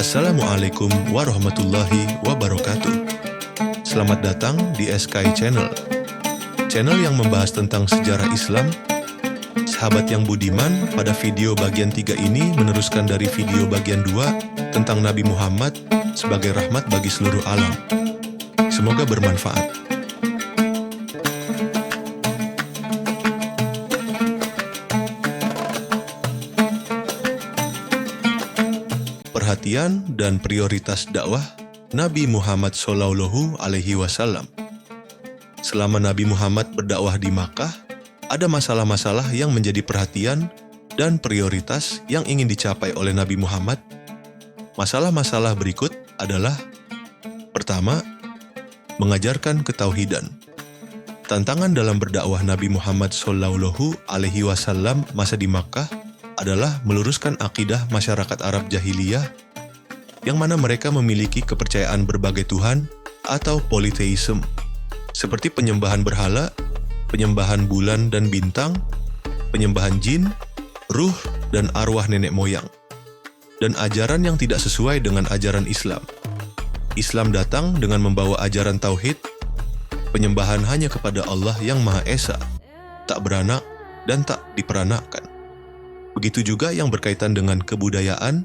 Assalamualaikum warahmatullahi wabarakatuh. Selamat datang di SKI Channel, channel yang membahas tentang sejarah Islam. Sahabat yang budiman, pada video bagian 3 ini meneruskan dari video bagian 2 tentang Nabi Muhammad sebagai rahmat bagi seluruh alam. Semoga bermanfaat. Perhatian dan prioritas dakwah Nabi Muhammad Shallallahu Alaihi Wasallam. Selama Nabi Muhammad berdakwah di Makkah, ada masalah-masalah yang menjadi perhatian dan prioritas yang ingin dicapai oleh Nabi Muhammad. Masalah-masalah berikut adalah: pertama, mengajarkan ketauhidan. Tantangan dalam berdakwah Nabi Muhammad Shallallahu Alaihi Wasallam masa di Makkah adalah meluruskan akidah masyarakat Arab jahiliyah yang mana mereka memiliki kepercayaan berbagai Tuhan atau politeisme, seperti penyembahan berhala, penyembahan bulan dan bintang, penyembahan jin, ruh, dan arwah nenek moyang, dan ajaran yang tidak sesuai dengan ajaran Islam. Islam datang dengan membawa ajaran tauhid, penyembahan hanya kepada Allah yang Maha Esa, tak beranak dan tak diperanakkan. Begitu juga yang berkaitan dengan kebudayaan.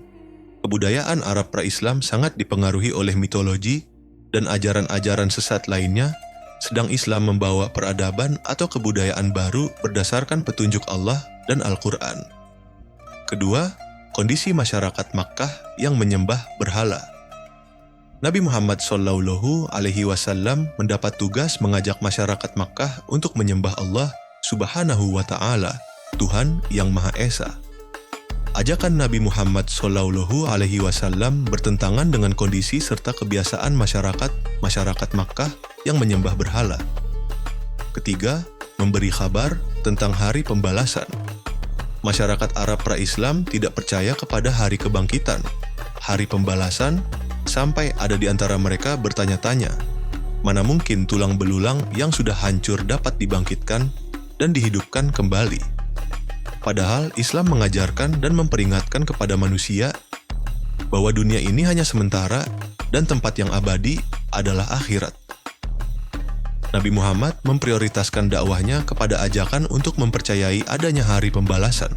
Kebudayaan Arab pra-Islam sangat dipengaruhi oleh mitologi dan ajaran-ajaran sesat lainnya, sedang Islam membawa peradaban atau kebudayaan baru berdasarkan petunjuk Allah dan Al-Quran. Kedua, kondisi masyarakat Makkah yang menyembah berhala. Nabi Muhammad Shallallahu Alaihi Wasallam mendapat tugas mengajak masyarakat Makkah untuk menyembah Allah Subhanahu wa Ta'ala, Tuhan yang Maha Esa. Ajakan Nabi Muhammad Shallallahu Alaihi Wasallam bertentangan dengan kondisi serta kebiasaan masyarakat Makkah yang menyembah berhala. Ketiga, memberi kabar tentang hari pembalasan. Masyarakat Arab pra-Islam tidak percaya kepada hari kebangkitan, hari pembalasan, sampai ada di antara mereka bertanya-tanya, mana mungkin tulang belulang yang sudah hancur dapat dibangkitkan dan dihidupkan kembali. Padahal Islam mengajarkan dan memperingatkan kepada manusia bahwa dunia ini hanya sementara dan tempat yang abadi adalah akhirat. Nabi Muhammad memprioritaskan dakwahnya kepada ajakan untuk mempercayai adanya hari pembalasan.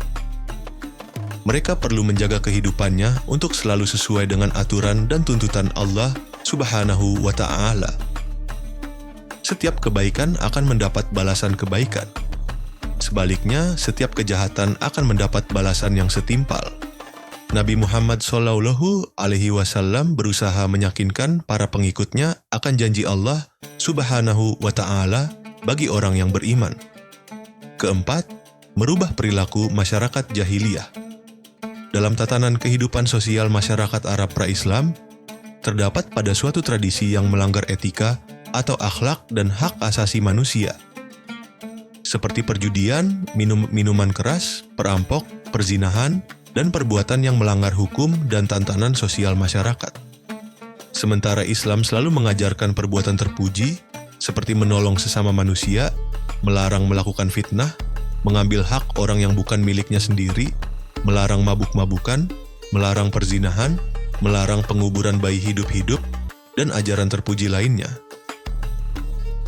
Mereka perlu menjaga kehidupannya untuk selalu sesuai dengan aturan dan tuntutan Allah Subhanahu wa Ta'ala. Setiap kebaikan akan mendapat balasan kebaikan. Sebaliknya, setiap kejahatan akan mendapat balasan yang setimpal. Nabi Muhammad Shallallahu Alaihi Wasallam berusaha meyakinkan para pengikutnya akan janji Allah Subhanahu wa Ta'ala bagi orang yang beriman. Keempat, merubah perilaku masyarakat jahiliyah. Dalam tatanan kehidupan sosial masyarakat Arab pra-Islam, terdapat pada suatu tradisi yang melanggar etika atau akhlak dan hak asasi manusia, seperti perjudian, minuman keras, perampok, perzinahan, dan perbuatan yang melanggar hukum dan tatanan sosial masyarakat. Sementara Islam selalu mengajarkan perbuatan terpuji, seperti menolong sesama manusia, melarang melakukan fitnah, mengambil hak orang yang bukan miliknya sendiri, melarang mabuk-mabukan, melarang perzinahan, melarang penguburan bayi hidup-hidup, dan ajaran terpuji lainnya.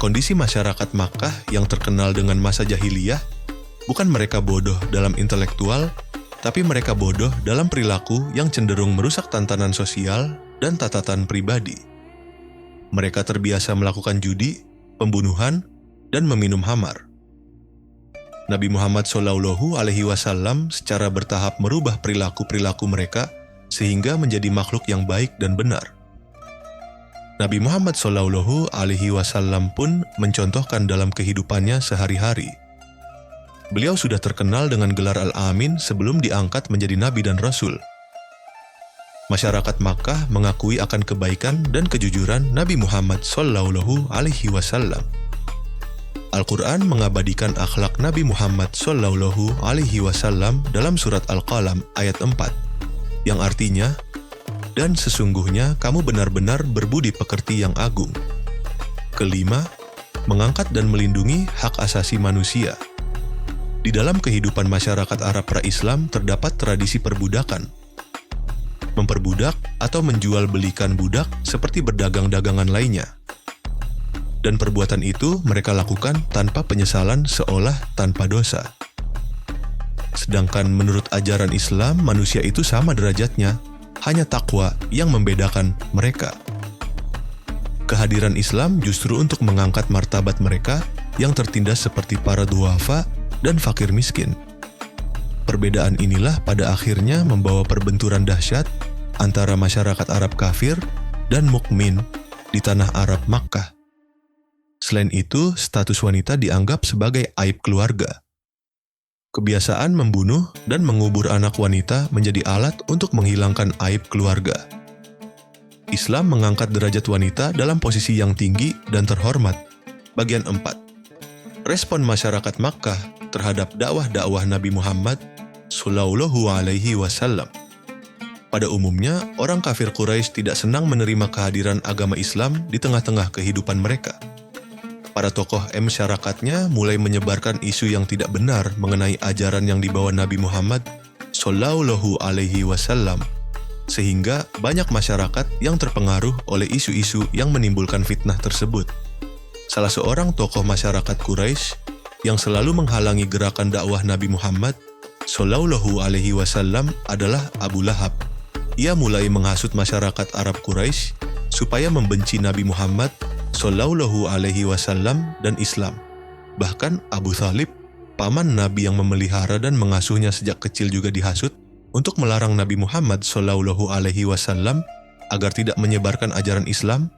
Kondisi masyarakat Makkah yang terkenal dengan masa jahiliyah, bukan mereka bodoh dalam intelektual, tapi mereka bodoh dalam perilaku yang cenderung merusak tatanan sosial dan tatanan pribadi. Mereka terbiasa melakukan judi, pembunuhan, dan meminum khamar. Nabi Muhammad Shallallahu Alaihi Wasallam secara bertahap merubah perilaku-perilaku mereka sehingga menjadi makhluk yang baik dan benar. Nabi Muhammad Shallallahu Alaihi Wasallam pun mencontohkan dalam kehidupannya sehari-hari. Beliau sudah terkenal dengan gelar Al-Amin sebelum diangkat menjadi Nabi dan Rasul. Masyarakat Makkah mengakui akan kebaikan dan kejujuran Nabi Muhammad Shallallahu Alaihi Wasallam. Al-Quran mengabadikan akhlak Nabi Muhammad Shallallahu Alaihi Wasallam dalam surat Al-Qalam ayat 4, yang artinya, dan sesungguhnya kamu benar-benar berbudi pekerti yang agung. Kelima, mengangkat dan melindungi hak asasi manusia. Di dalam kehidupan masyarakat Arab pra-Islam terdapat tradisi perbudakan. memperbudak atau menjual belikan budak seperti berdagang-dagangan lainnya. Dan perbuatan itu mereka lakukan tanpa penyesalan seolah tanpa dosa. Sedangkan menurut ajaran Islam, manusia itu sama derajatnya, hanya takwa yang membedakan mereka. Kehadiran Islam justru untuk mengangkat martabat mereka yang tertindas seperti para duafa dan fakir miskin. Perbedaan inilah pada akhirnya membawa perbenturan dahsyat antara masyarakat Arab kafir dan mukmin di tanah Arab Makkah. Selain itu, status wanita dianggap sebagai aib keluarga. Kebiasaan membunuh dan mengubur anak wanita menjadi alat untuk menghilangkan aib keluarga. Islam mengangkat derajat wanita dalam posisi yang tinggi dan terhormat. Bagian 4. Respon masyarakat Makkah terhadap dakwah Nabi Muhammad Shallallahu Alaihi Wasallam. Pada umumnya, orang kafir Quraisy tidak senang menerima kehadiran agama Islam di tengah-tengah kehidupan mereka. Para tokoh masyarakatnya mulai menyebarkan isu yang tidak benar mengenai ajaran yang dibawa Nabi Muhammad Shallallahu Alaihi Wasallam, sehingga banyak masyarakat yang terpengaruh oleh isu-isu yang menimbulkan fitnah tersebut. Salah seorang tokoh masyarakat Quraisy yang selalu menghalangi gerakan dakwah Nabi Muhammad Shallallahu Alaihi Wasallam adalah Abu Lahab. Ia mulai menghasut masyarakat Arab Quraisy supaya membenci Nabi Muhammad Shallallahu Alaihi Wasallam dan Islam. Bahkan Abu Thalib, paman Nabi yang memelihara dan mengasuhnya sejak kecil, juga dihasut untuk melarang Nabi Muhammad Shallallahu Alaihi Wasallam agar tidak menyebarkan ajaran Islam.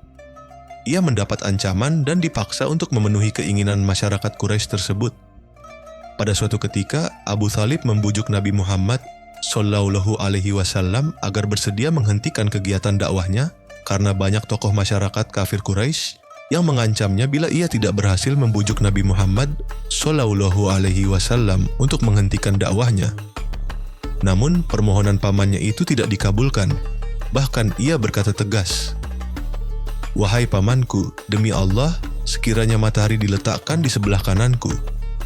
Ia mendapat ancaman dan dipaksa untuk memenuhi keinginan masyarakat Quraisy tersebut. Pada suatu ketika, Abu Thalib membujuk Nabi Muhammad Shallallahu Alaihi Wasallam agar bersedia menghentikan kegiatan dakwahnya karena banyak tokoh masyarakat kafir Quraisy yang mengancamnya bila ia tidak berhasil membujuk Nabi Muhammad Shallallahu Alaihi Wasallam untuk menghentikan dakwahnya. Namun, permohonan pamannya itu tidak dikabulkan. Bahkan ia berkata tegas, "Wahai pamanku, demi Allah, sekiranya matahari diletakkan di sebelah kananku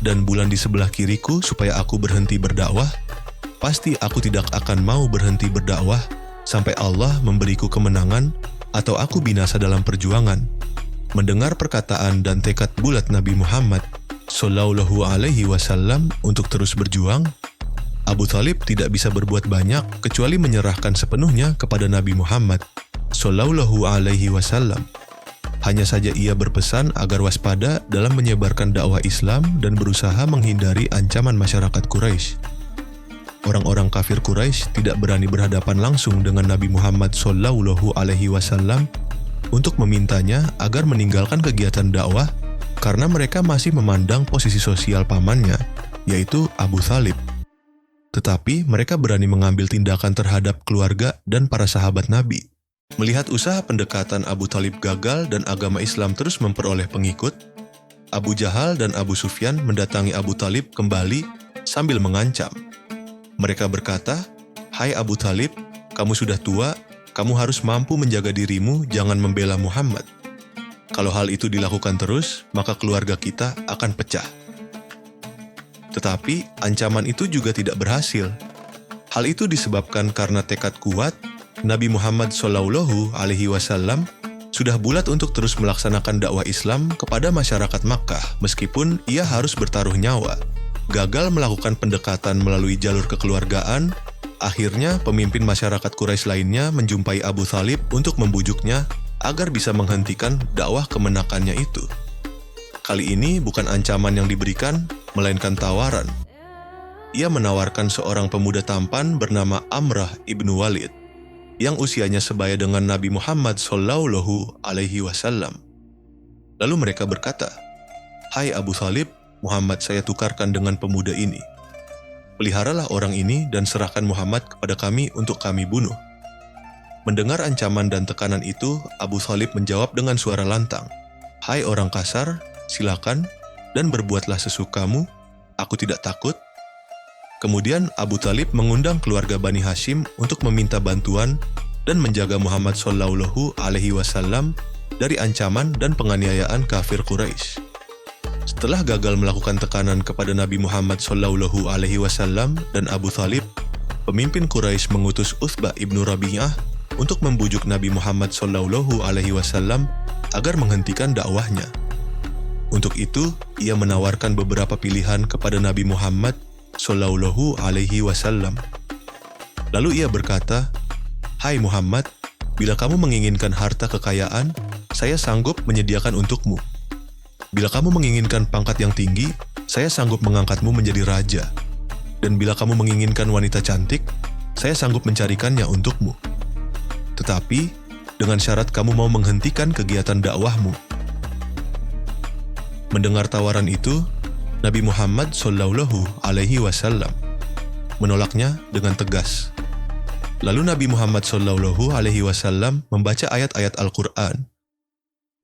dan bulan di sebelah kiriku supaya aku berhenti berdakwah, pasti aku tidak akan mau berhenti berdakwah sampai Allah memberiku kemenangan atau aku binasa dalam perjuangan." Mendengar perkataan dan tekad bulat Nabi Muhammad Shallallahu Alaihi Wasallam untuk terus berjuang, Abu Thalib tidak bisa berbuat banyak kecuali menyerahkan sepenuhnya kepada Nabi Muhammad Shallallahu Alaihi Wasallam. Hanya saja ia berpesan agar waspada dalam menyebarkan dakwah Islam dan berusaha menghindari ancaman masyarakat Quraisy. Orang-orang kafir Quraisy tidak berani berhadapan langsung dengan Nabi Muhammad Shallallahu Alaihi Wasallam untuk memintanya agar meninggalkan kegiatan dakwah karena mereka masih memandang posisi sosial pamannya, yaitu Abu Thalib. Tetapi mereka berani mengambil tindakan terhadap keluarga dan para sahabat Nabi. Melihat usaha pendekatan Abu Thalib gagal dan agama Islam terus memperoleh pengikut, Abu Jahal dan Abu Sufyan mendatangi Abu Thalib kembali sambil mengancam. Mereka berkata, "Hai Abu Thalib, kamu sudah tua, kamu harus mampu menjaga dirimu, jangan membela Muhammad. Kalau hal itu dilakukan terus, maka keluarga kita akan pecah." Tetapi ancaman itu juga tidak berhasil. Hal itu disebabkan karena tekad kuat Nabi Muhammad Shallallahu Alaihi Wasallam sudah bulat untuk terus melaksanakan dakwah Islam kepada masyarakat Makkah meskipun ia harus bertaruh nyawa. Gagal melakukan pendekatan melalui jalur kekeluargaan, akhirnya pemimpin masyarakat Quraisy lainnya menjumpai Abu Thalib untuk membujuknya agar bisa menghentikan dakwah kemenakannya itu. Kali ini bukan ancaman yang diberikan, melainkan tawaran. Ia menawarkan seorang pemuda tampan bernama Amrah ibnu Walid, yang usianya sebaya dengan Nabi Muhammad Shallallahu Alaihi Wasallam. Lalu mereka berkata, "Hai Abu Thalib, Muhammad saya tukarkan dengan pemuda ini. Peliharalah orang ini dan serahkan Muhammad kepada kami untuk kami bunuh." Mendengar ancaman dan tekanan itu, Abu Thalib menjawab dengan suara lantang, "Hai orang kasar, silakan dan berbuatlah sesukamu, aku tidak takut." Kemudian Abu Thalib mengundang keluarga Bani Hashim untuk meminta bantuan dan menjaga Muhammad Shallallahu Alaihi Wasallam dari ancaman dan penganiayaan kafir Quraisy. Setelah gagal melakukan tekanan kepada Nabi Muhammad Shallallahu Alaihi Wasallam dan Abu Thalib, pemimpin Quraisy mengutus Utsbah ibnu Rabi'ah untuk membujuk Nabi Muhammad SAW agar menghentikan dakwahnya. Untuk itu, ia menawarkan beberapa pilihan kepada Nabi Muhammad SAW. Lalu ia berkata, "Hai Muhammad, bila kamu menginginkan harta kekayaan, saya sanggup menyediakan untukmu. Bila kamu menginginkan pangkat yang tinggi, saya sanggup mengangkatmu menjadi raja. Dan bila kamu menginginkan wanita cantik, saya sanggup mencarikannya untukmu. Tetapi, dengan syarat kamu mau menghentikan kegiatan dakwahmu." Mendengar tawaran itu, Nabi Muhammad SAW menolaknya dengan tegas. Lalu Nabi Muhammad SAW membaca ayat-ayat Al-Quran.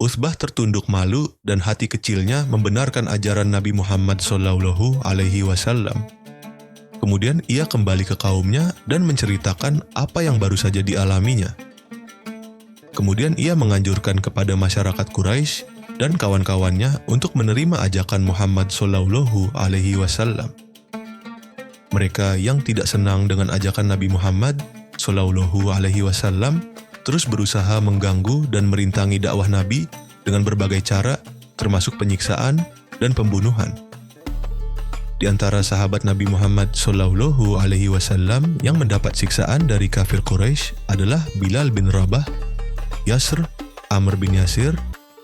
Utsbah tertunduk malu dan hati kecilnya membenarkan ajaran Nabi Muhammad SAW. Kemudian ia kembali ke kaumnya dan menceritakan apa yang baru saja dialaminya. Kemudian ia menganjurkan kepada masyarakat Quraisy dan kawan-kawannya untuk menerima ajakan Muhammad SAW. Mereka yang tidak senang dengan ajakan Nabi Muhammad SAW terus berusaha mengganggu dan merintangi dakwah Nabi dengan berbagai cara, termasuk penyiksaan dan pembunuhan. Di antara sahabat Nabi Muhammad SAW yang mendapat siksaan dari kafir Quraisy adalah Bilal bin Rabah, Yasr, Amr bin Yasir,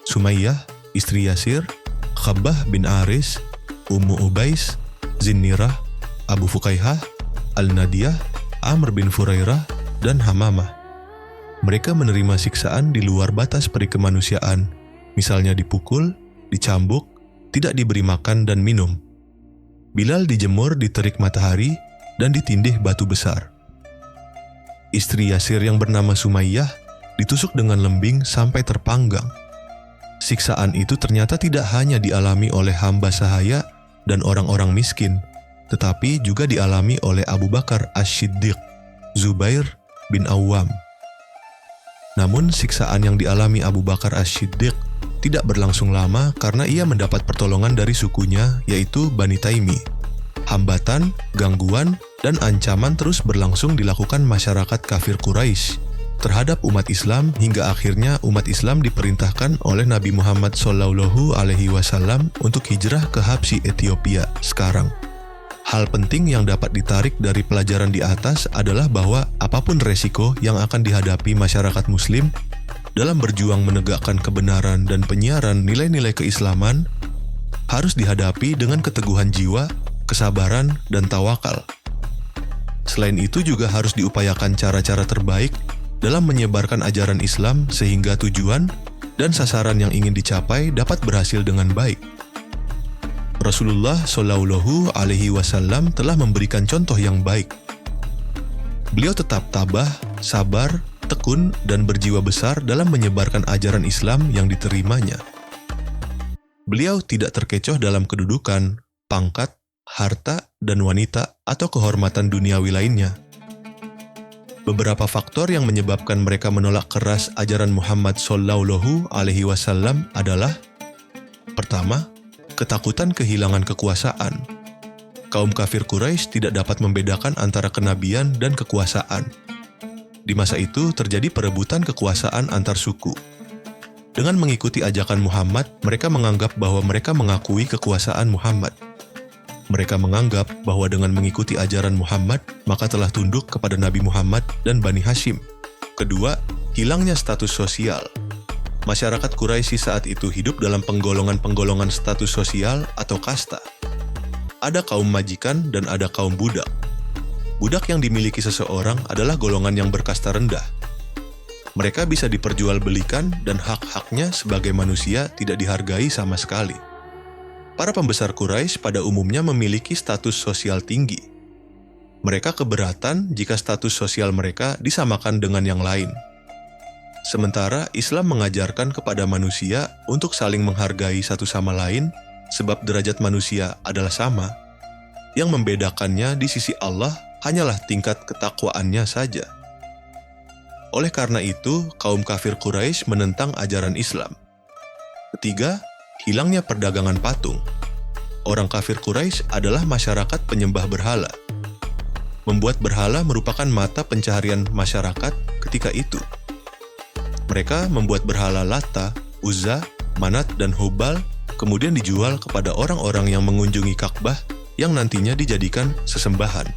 Sumayyah, istri Yasir, Khabbah bin Aris, Ummu Ubais, Zinnirah, Abu Fukaihah, Al-Nadiyah, Amr bin Furairah, dan Hamamah. Mereka menerima siksaan di luar batas peri kemanusiaan, misalnya dipukul, dicambuk, tidak diberi makan dan minum. Bilal dijemur di terik matahari dan ditindih batu besar. Istri Yasir yang bernama Sumayyah ditusuk dengan lembing sampai terpanggang. Siksaan itu ternyata tidak hanya dialami oleh hamba sahaya dan orang-orang miskin, tetapi juga dialami oleh Abu Bakar Asy-Siddiq, Zubair bin Awwam. Namun siksaan yang dialami Abu Bakar Asy-Siddiq tidak berlangsung lama karena ia mendapat pertolongan dari sukunya, yaitu Bani Taimi. Hambatan, gangguan, dan ancaman terus berlangsung dilakukan masyarakat kafir Quraisy terhadap umat Islam hingga akhirnya umat Islam diperintahkan oleh Nabi Muhammad SAW untuk hijrah ke Habsyi Ethiopia sekarang. Hal penting yang dapat ditarik dari pelajaran di atas adalah bahwa apapun resiko yang akan dihadapi masyarakat Muslim dalam berjuang menegakkan kebenaran dan penyiaran nilai-nilai keislaman harus dihadapi dengan keteguhan jiwa, kesabaran, dan tawakal. Selain itu juga harus diupayakan cara-cara terbaik dalam menyebarkan ajaran Islam sehingga tujuan dan sasaran yang ingin dicapai dapat berhasil dengan baik. Rasulullah SAW telah memberikan contoh yang baik. Beliau tetap tabah, sabar, tekun, dan berjiwa besar dalam menyebarkan ajaran Islam yang diterimanya. Beliau tidak terkecoh dalam kedudukan, pangkat, harta, dan wanita atau kehormatan duniawi lainnya. Beberapa faktor yang menyebabkan mereka menolak keras ajaran Muhammad SAW adalah: pertama, ketakutan kehilangan kekuasaan. Kaum kafir Quraisy tidak dapat membedakan antara kenabian dan kekuasaan. Di masa itu terjadi perebutan kekuasaan antar suku. Dengan mengikuti ajakan Muhammad, mereka menganggap bahwa mereka mengakui kekuasaan Muhammad. Mereka menganggap bahwa dengan mengikuti ajaran Muhammad, maka telah tunduk kepada Nabi Muhammad dan Bani Hashim. Kedua, hilangnya status sosial. Masyarakat Quraisy saat itu hidup dalam penggolongan-penggolongan status sosial atau kasta. Ada kaum majikan dan ada kaum budak. Budak yang dimiliki seseorang adalah golongan yang berkasta rendah. Mereka bisa diperjualbelikan dan hak-haknya sebagai manusia tidak dihargai sama sekali. Para pembesar Quraisy pada umumnya memiliki status sosial tinggi. Mereka keberatan jika status sosial mereka disamakan dengan yang lain. Sementara Islam mengajarkan kepada manusia untuk saling menghargai satu sama lain sebab derajat manusia adalah sama. Yang membedakannya di sisi Allah hanyalah tingkat ketakwaannya saja. Oleh karena itu, kaum kafir Quraisy menentang ajaran Islam. Ketiga, hilangnya perdagangan patung. Orang kafir Quraisy adalah masyarakat penyembah berhala. membuat berhala merupakan mata pencaharian masyarakat ketika itu. Mereka membuat berhala Lata, Uzza, Manat, dan Hubal kemudian dijual kepada orang-orang yang mengunjungi Ka'bah yang nantinya dijadikan sesembahan.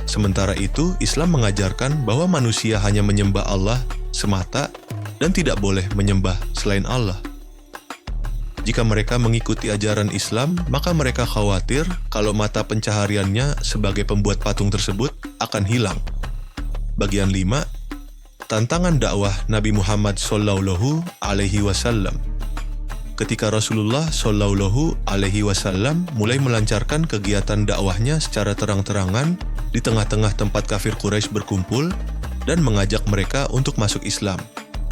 Sementara itu, Islam mengajarkan bahwa manusia hanya menyembah Allah semata dan tidak boleh menyembah selain Allah. Jika mereka mengikuti ajaran Islam, maka mereka khawatir kalau mata pencahariannya sebagai pembuat patung tersebut akan hilang. Bagian 5. Tantangan dakwah Nabi Muhammad Shallallahu Alaihi Wasallam. Ketika Rasulullah Shallallahu Alaihi Wasallam mulai melancarkan kegiatan dakwahnya secara terang-terangan di tengah-tengah tempat kafir Quraisy berkumpul dan mengajak mereka untuk masuk Islam.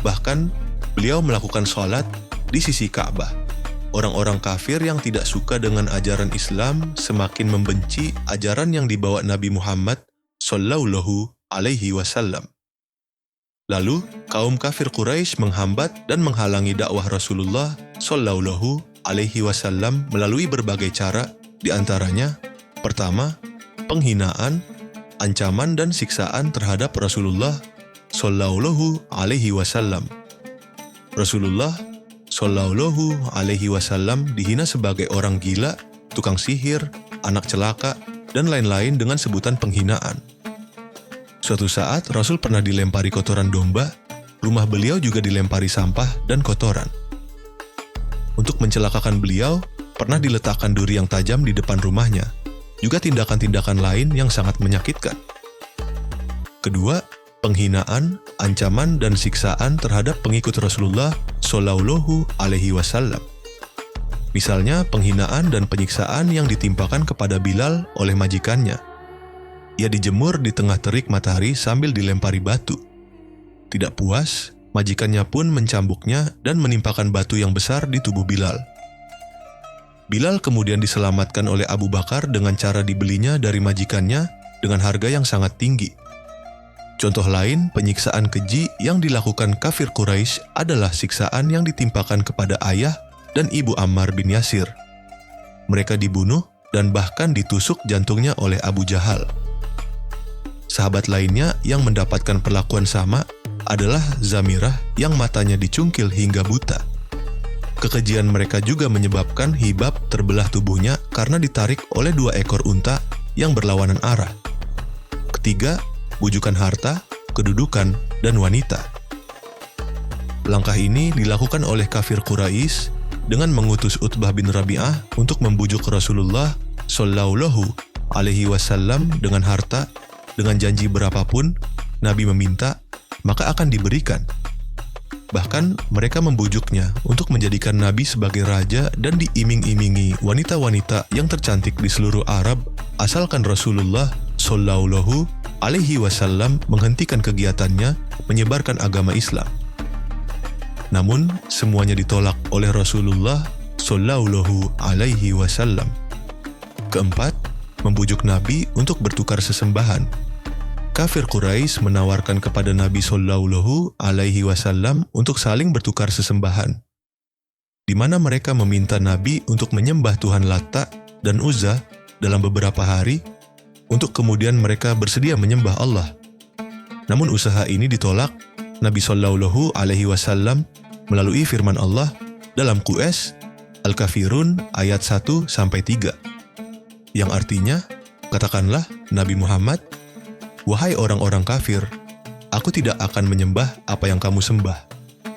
Bahkan, beliau melakukan sholat di sisi Ka'bah. Orang-orang kafir yang tidak suka dengan ajaran Islam semakin membenci ajaran yang dibawa Nabi Muhammad Shallallahu Alaihi Wasallam. Lalu, kaum kafir Quraisy menghambat dan menghalangi dakwah Rasulullah Shallallahu Alaihi Wasallam melalui berbagai cara, di antaranya, pertama, penghinaan, ancaman dan siksaan terhadap Rasulullah Shallallahu Alaihi Wasallam. Rasulullah Shallallahu Alaihi Wasallam dihina sebagai orang gila, tukang sihir, anak celaka, dan lain-lain dengan sebutan penghinaan. Suatu saat Rasul pernah dilempari kotoran domba, rumah beliau juga dilempari sampah dan kotoran. Untuk mencelakakan beliau, pernah diletakkan duri yang tajam di depan rumahnya, juga tindakan-tindakan lain yang sangat menyakitkan. Kedua, penghinaan, ancaman, dan siksaan terhadap pengikut Rasulullah Shallallahu Alaihi Wasallam. Misalnya, penghinaan dan penyiksaan yang ditimpakan kepada Bilal oleh majikannya. Ia dijemur di tengah terik matahari sambil dilempari batu. Tidak puas, majikannya pun mencambuknya dan menimpakan batu yang besar di tubuh Bilal. Bilal kemudian diselamatkan oleh Abu Bakar dengan cara dibelinya dari majikannya dengan harga yang sangat tinggi. Contoh lain, penyiksaan keji yang dilakukan kafir Quraisy adalah siksaan yang ditimpakan kepada ayah dan ibu Ammar bin Yasir. Mereka dibunuh dan bahkan ditusuk jantungnya oleh Abu Jahal. Sahabat lainnya yang mendapatkan perlakuan sama adalah Zamirah yang matanya dicungkil hingga buta. Kekejian mereka juga menyebabkan Hibab terbelah tubuhnya karena ditarik oleh 2 ekor unta yang berlawanan arah. Ketiga, bujukan harta, kedudukan, dan wanita. Langkah ini dilakukan oleh kafir Quraisy dengan mengutus Utbah bin Rabi'ah untuk membujuk Rasulullah Shallallahu Alaihi Wasallam dengan harta, dengan janji berapapun Nabi meminta, maka akan diberikan. Bahkan mereka membujuknya untuk menjadikan Nabi sebagai raja dan diiming-imingi wanita-wanita yang tercantik di seluruh Arab, asalkan Rasulullah Shallallahu Alaihi Wasallam menghentikan kegiatannya menyebarkan agama Islam. Namun, semuanya ditolak oleh Rasulullah Shallallahu Alaihi Wasallam. Keempat, membujuk Nabi untuk bertukar sesembahan. Kafir Quraisy menawarkan kepada Nabi Shallallahu Alaihi Wasallam untuk saling bertukar sesembahan, di mana mereka meminta Nabi untuk menyembah Tuhan Lata dan Uzza dalam beberapa hari, untuk kemudian mereka bersedia menyembah Allah. Namun usaha ini ditolak Nabi Shallallahu Alaihi Wasallam melalui firman Allah dalam QS Al-Kafirun ayat 1-3, yang artinya, katakanlah Nabi Muhammad, wahai orang-orang kafir, aku tidak akan menyembah apa yang kamu sembah.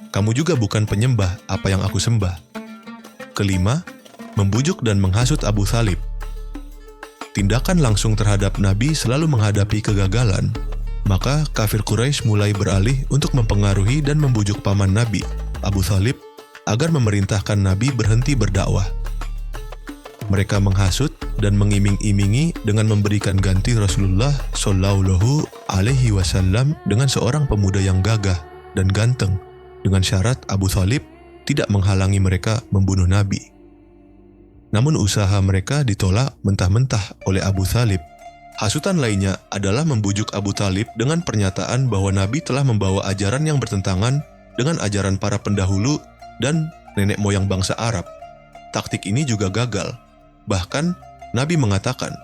Kamu juga bukan penyembah apa yang aku sembah. Kelima, membujuk dan menghasut Abu Thalib. Tindakan langsung terhadap Nabi selalu menghadapi kegagalan, maka kafir Quraisy mulai beralih untuk mempengaruhi dan membujuk paman Nabi, Abu Thalib, agar memerintahkan Nabi berhenti berdakwah. Mereka menghasut dan mengiming-imingi dengan memberikan ganti Rasulullah Shallallahu Alaihi Wasallam dengan seorang pemuda yang gagah dan ganteng, dengan syarat Abu Thalib tidak menghalangi mereka membunuh Nabi. Namun usaha mereka ditolak mentah-mentah oleh Abu Thalib. Hasutan lainnya adalah membujuk Abu Thalib dengan pernyataan bahwa Nabi telah membawa ajaran yang bertentangan dengan ajaran para pendahulu dan nenek moyang bangsa Arab. Taktik ini juga gagal. Bahkan, Nabi mengatakan,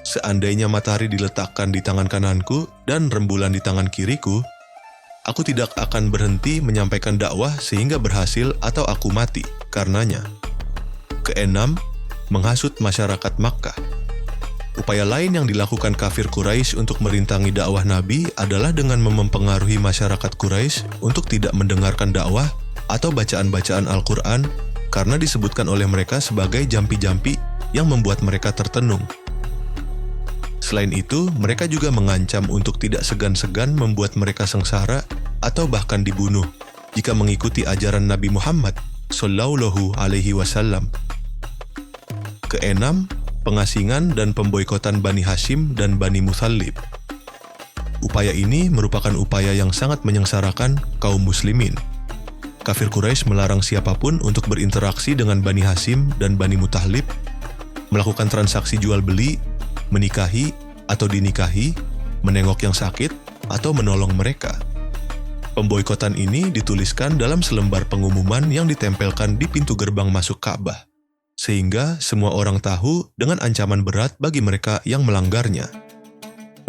seandainya matahari diletakkan di tangan kananku dan rembulan di tangan kiriku, aku tidak akan berhenti menyampaikan dakwah sehingga berhasil atau aku mati karenanya. Keenam, menghasut masyarakat Makkah. Upaya lain yang dilakukan kafir Quraisy untuk merintangi dakwah Nabi adalah dengan mempengaruhi masyarakat Quraisy untuk tidak mendengarkan dakwah atau bacaan-bacaan Al-Quran karena disebutkan oleh mereka sebagai jampi-jampi yang membuat mereka tertenung. Selain itu, mereka juga mengancam untuk tidak segan-segan membuat mereka sengsara atau bahkan dibunuh jika mengikuti ajaran Nabi Muhammad Shallallahu Alaihi Wasallam. Keenam, pengasingan dan pemboikotan Bani Hashim dan Bani Muthalib. Upaya ini merupakan upaya yang sangat menyengsarakan kaum muslimin. Kafir Quraisy melarang siapapun untuk berinteraksi dengan Bani Hashim dan Bani Muthalib, melakukan transaksi jual beli, menikahi atau dinikahi, menengok yang sakit, atau menolong mereka. Pemboikotan ini dituliskan dalam selembar pengumuman yang ditempelkan di pintu gerbang masuk Ka'bah, sehingga semua orang tahu dengan ancaman berat bagi mereka yang melanggarnya.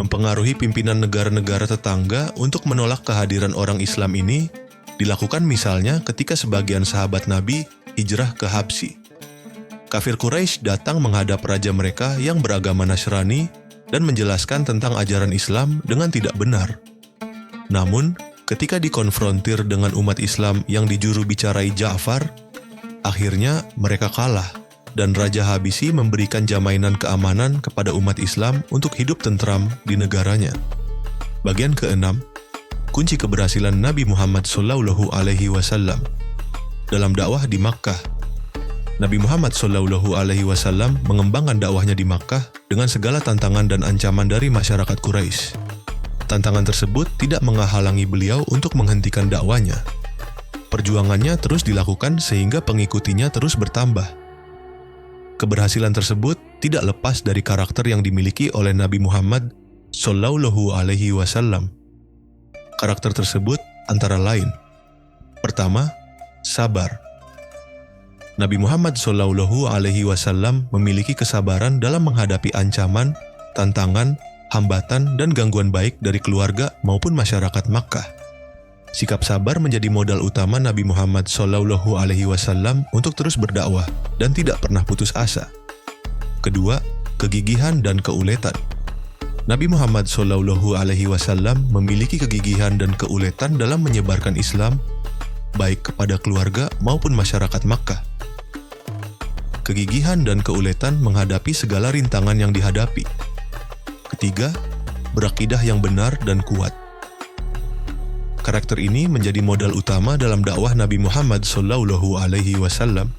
Mempengaruhi pimpinan negara-negara tetangga untuk menolak kehadiran orang Islam ini dilakukan misalnya ketika sebagian sahabat Nabi hijrah ke Habsyi. Kafir Quraisy datang menghadap raja mereka yang beragama Nasrani dan menjelaskan tentang ajaran Islam dengan tidak benar. Namun, ketika dikonfrontir dengan umat Islam yang dijuru bicarai Ja'far, akhirnya mereka kalah dan Raja Habsyi memberikan jaminan keamanan kepada umat Islam untuk hidup tentram di negaranya. Bagian keenam, kunci keberhasilan Nabi Muhammad Shallallahu Alaihi Wasallam dalam dakwah di Makkah. Nabi Muhammad Shallallahu Alaihi Wasallam mengembangkan dakwahnya di Makkah dengan segala tantangan dan ancaman dari masyarakat Quraisy. Tantangan tersebut tidak menghalangi beliau untuk menghentikan dakwahnya. Perjuangannya terus dilakukan sehingga pengikutinya terus bertambah. Keberhasilan tersebut tidak lepas dari karakter yang dimiliki oleh Nabi Muhammad Shallallahu Alaihi Wasallam. Karakter tersebut antara lain: pertama, sabar. Nabi Muhammad Shallallahu Alaihi Wasallam memiliki kesabaran dalam menghadapi ancaman, tantangan, hambatan, dan gangguan baik dari keluarga maupun masyarakat Makkah. Sikap sabar menjadi modal utama Nabi Muhammad Shallallahu Alaihi Wasallam untuk terus berdakwah dan tidak pernah putus asa. Kedua, kegigihan dan keuletan. Nabi Muhammad Shallallahu Alaihi Wasallam memiliki kegigihan dan keuletan dalam menyebarkan Islam, baik kepada keluarga maupun masyarakat Makkah. Kegigihan dan keuletan menghadapi segala rintangan yang dihadapi. Ketiga, berakidah yang benar dan kuat. Karakter ini menjadi modal utama dalam dakwah Nabi Muhammad Shallallahu Alaihi Wasallam.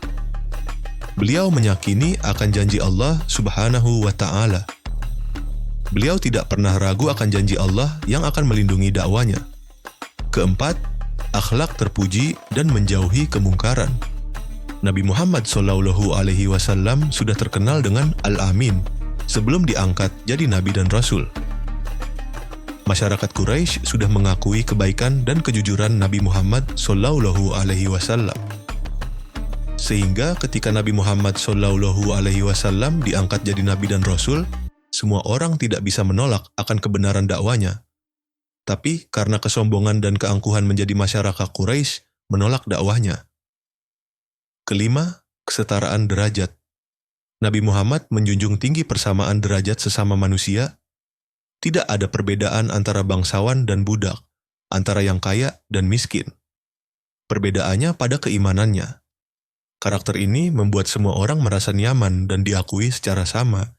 Beliau meyakini akan janji Allah Subhanahu wa Ta'ala. Beliau tidak pernah ragu akan janji Allah yang akan melindungi dakwanya. Keempat, akhlak terpuji dan menjauhi kemungkaran. Nabi Muhammad Shallallahu Alaihi Wasallam sudah terkenal dengan Al-Amin sebelum diangkat jadi Nabi dan Rasul. Masyarakat Quraisy sudah mengakui kebaikan dan kejujuran Nabi Muhammad Shallallahu Alaihi Wasallam. Sehingga ketika Nabi Muhammad Shallallahu Alaihi Wasallam diangkat jadi Nabi dan Rasul, semua orang tidak bisa menolak akan kebenaran dakwanya. Tapi karena kesombongan dan keangkuhan menjadi masyarakat Quraisy menolak dakwahnya. Kelima, kesetaraan derajat. Nabi Muhammad menjunjung tinggi persamaan derajat sesama manusia. Tidak ada perbedaan antara bangsawan dan budak, antara yang kaya dan miskin. Perbedaannya pada keimanannya. Karakter ini membuat semua orang merasa nyaman dan diakui secara sama